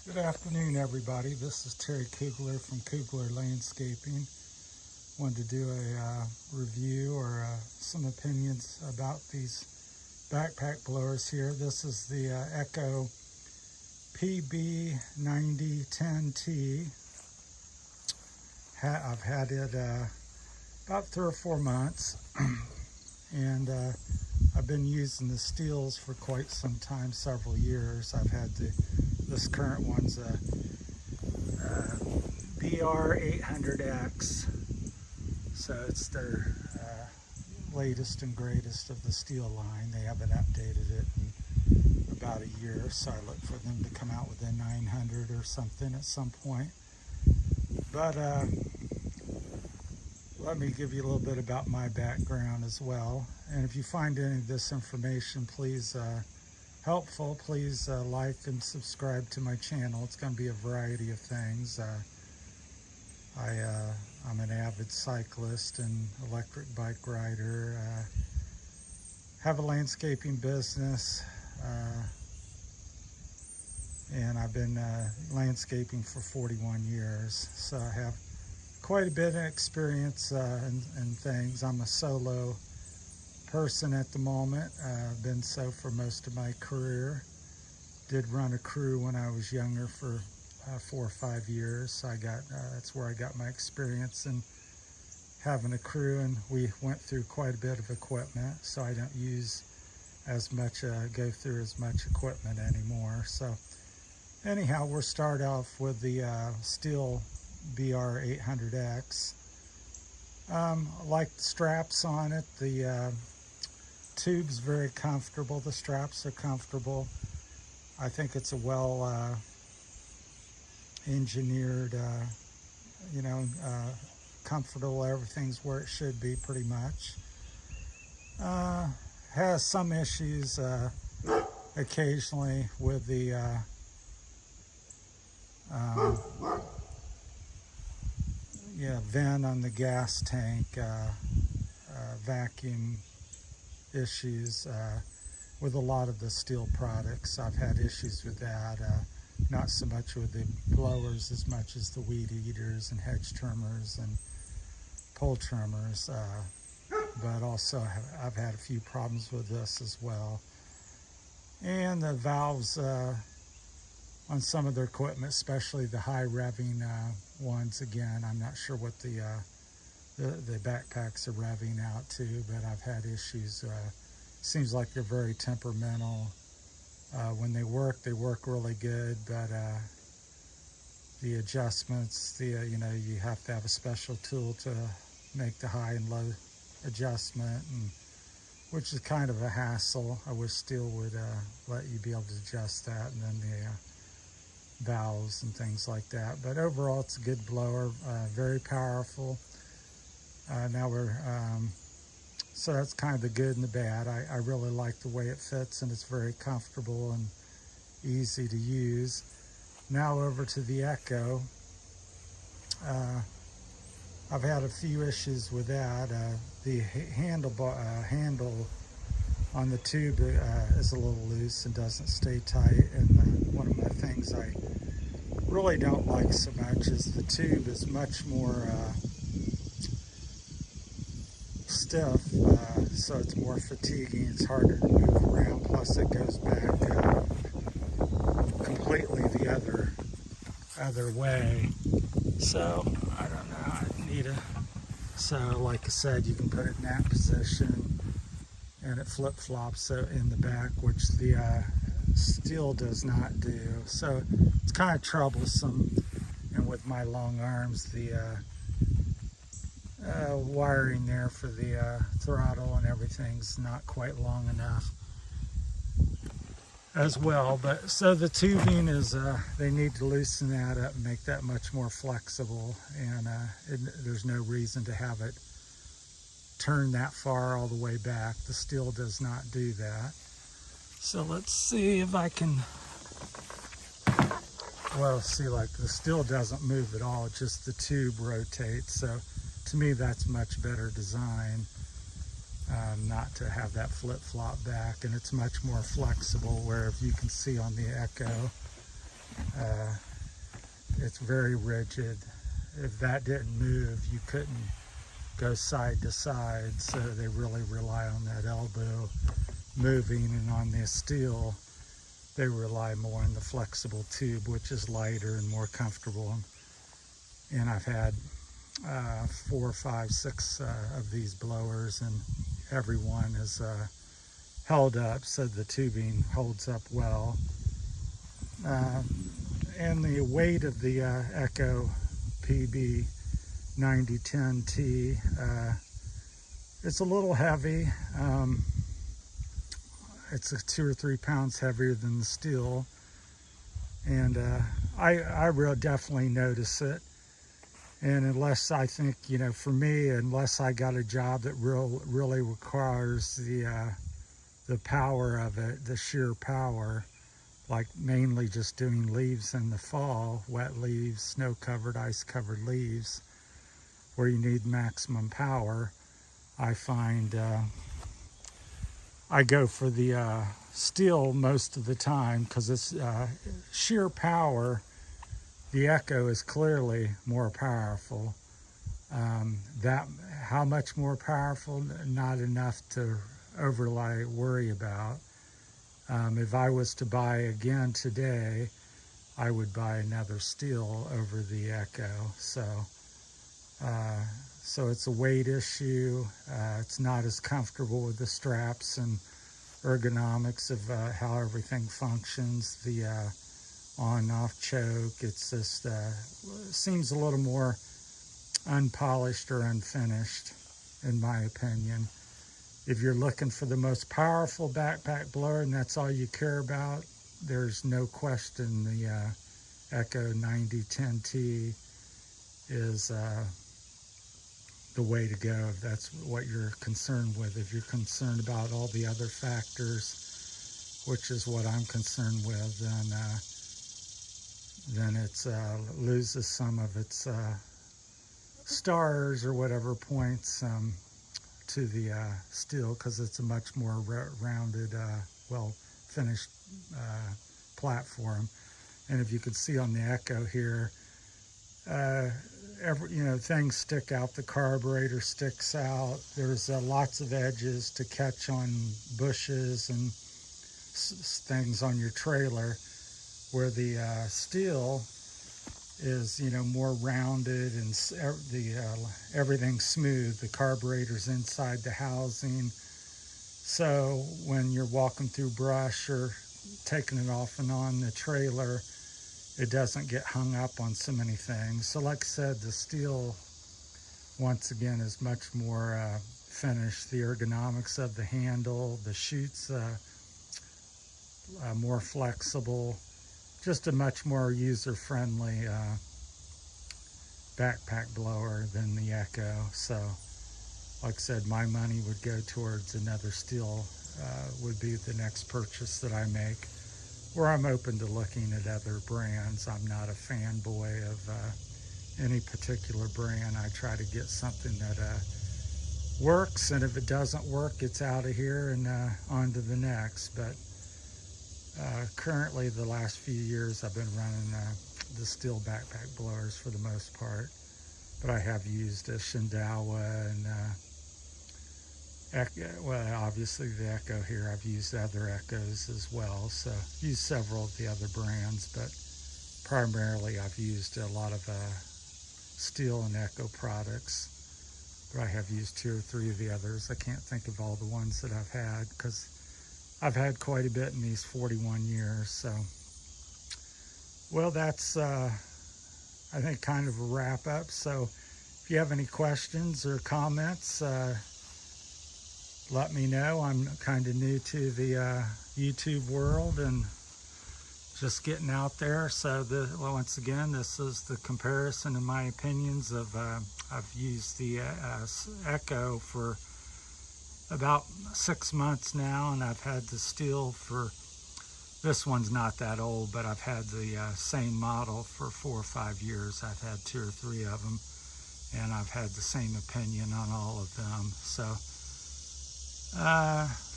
Good afternoon, everybody. This is Terry Koogler from Koogler Landscaping. Wanted to do a review or some opinions about these backpack blowers here. This is the Echo PB9010T. I've had it about 3 or 4 months, and I've been using the Stihls for quite some time, several years. I've had this current one's a BR800X, so it's their latest and greatest of the Stihl line. They haven't updated it in about a year, so I look for them to come out with a 900 or something at some point. But let me give you a little bit about my background as well. And if you find any of this information, please helpful, please like and subscribe to my channel. It's going to be a variety of things. I'm an avid cyclist and electric bike rider. Have a landscaping business, and I've been landscaping for 41 years. So I have quite a bit of experience in things. I'm a solo person at the moment. I've been so for most of my career. Did run a crew when I was younger for 4 or 5 years. So that's where I got my experience in having a crew, and we went through quite a bit of equipment. So I don't use as much, go through as much equipment anymore. So anyhow, we'll start off with the Stihl BR800X. I like the straps on it. The tube's very comfortable. The straps are comfortable. I think it's a well engineered, comfortable. Everything's where it should be pretty much. Has some issues occasionally with the vent on the gas tank, vacuum issues with a lot of the Stihl products. I've had issues with that, not so much with the blowers as much as the weed eaters and hedge trimmers and pole trimmers, but also I've had a few problems with this as well. And the valves on some of their equipment, especially the high revving ones, again, I'm not sure what the backpacks are revving out to, but I've had issues. Seems like they're very temperamental. When they work really good, but the adjustments, you have to have a special tool to make the high and low adjustment, and which is kind of a hassle. I wish Stihl would let you be able to adjust that, and then the valves and things like that. But overall, it's a good blower, very powerful. So that's kind of the good and the bad. I really like the way it fits, and it's very comfortable and easy to use. Now over to the Echo. I've had a few issues with that. The handle on the tube is a little loose and doesn't stay tight. And one of the things I really don't like so much is the tube is much more stiff, so it's more fatiguing. It's harder to move around. Plus, it goes back completely the other way. So I don't know. I need So, like I said, you can put it in that position, and it flip-flops in the back, which the Stihl does not do. So it's kind of troublesome. And with my long arms, the wiring there for the throttle and everything's not quite long enough as well. But so the tubing is, they need to loosen that up and make that much more flexible, and there's no reason to have it turn that far all the way back. The Stihl does not do that. So let's see if I can, well, see, like the Stihl doesn't move at all, just the tube rotates. So to me, that's much better design, not to have that flip-flop back, and it's much more flexible, where if you can see on the Echo, Uh, it's very rigid. If that didn't move, you couldn't go side to side, so they really rely on that elbow moving, and on this Stihl, they rely more on the flexible tube, which is lighter and more comfortable. And I've had 4, 5, 6 of these blowers, and every one is held up, so the tubing holds up well. And the weight of the Echo PB 9010T, it's a little heavy. It's 2 or 3 pounds heavier than the Stihl, and I real definitely notice it. And unless I think, you know, for me, unless I got a job that really requires the power of it, the sheer power, like mainly just doing leaves in the fall, wet leaves, snow-covered, ice-covered leaves, where you need maximum power, I find I go for the Stihl most of the time, because it's sheer power. The Echo is clearly more powerful. That how much more powerful? Not enough to overly worry about. If I was to buy again today, I would buy another Stihl over the Echo. So it's a weight issue. It's not as comfortable with the straps and ergonomics of how everything functions. The on-off choke, it's just seems a little more unpolished or unfinished, in my opinion. If you're looking for the most powerful backpack blower and that's all you care about, there's no question the Echo 9010T is the way to go if that's what you're concerned with. If you're concerned about all the other factors, which is what I'm concerned with, then it loses some of its stars or whatever points to the Stihl, because it's a much more rounded, well finished platform. And if you can see on the Echo here, things stick out. The carburetor sticks out. There's lots of edges to catch on bushes and things on your trailer, where the Stihl is, more rounded and everything's smooth. The carburetor's inside the housing, so when you're walking through brush or taking it off and on the trailer, it doesn't get hung up on so many things. So like I said, the Stihl, once again, is much more finished. The ergonomics of the handle, the chute's more flexible, just a much more user-friendly backpack blower than the Echo. So like I said, my money would go towards another Stihl, would be the next purchase that I make, where I'm open to looking at other brands. I'm not a fanboy of any particular brand. I try to get something that works, and if it doesn't work, it's out of here and on to the next. But currently, the last few years, I've been running the Stihl backpack blowers for the most part. But I have used a Shindawa and obviously the Echo here. I've used other Echoes as well, so I've used several of the other brands, but primarily I've used a lot of Stihl and Echo products. But I have used 2 or 3 of the others. I can't think of all the ones that I've had, because I've had quite a bit in these 41 years. So, well, that's I think kind of a wrap up. So if you have any questions or comments, let me know. I'm kind of new to the YouTube world and just getting out there. So once again, this is the comparison in my opinions of I've used the Echo for about 6 months now, and I've had the Stihl for, this one's not that old, but I've had the same model for 4 or 5 years. I've had 2 or 3 of them, and I've had the same opinion on all of them. So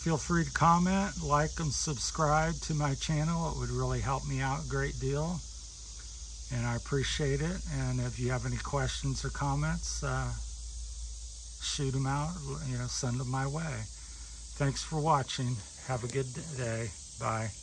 Feel free to comment, like, and subscribe to my channel. It would really help me out a great deal, and I appreciate it. And if you have any questions or comments, shoot them out, send them my way. Thanks for watching. Have a good day. Bye.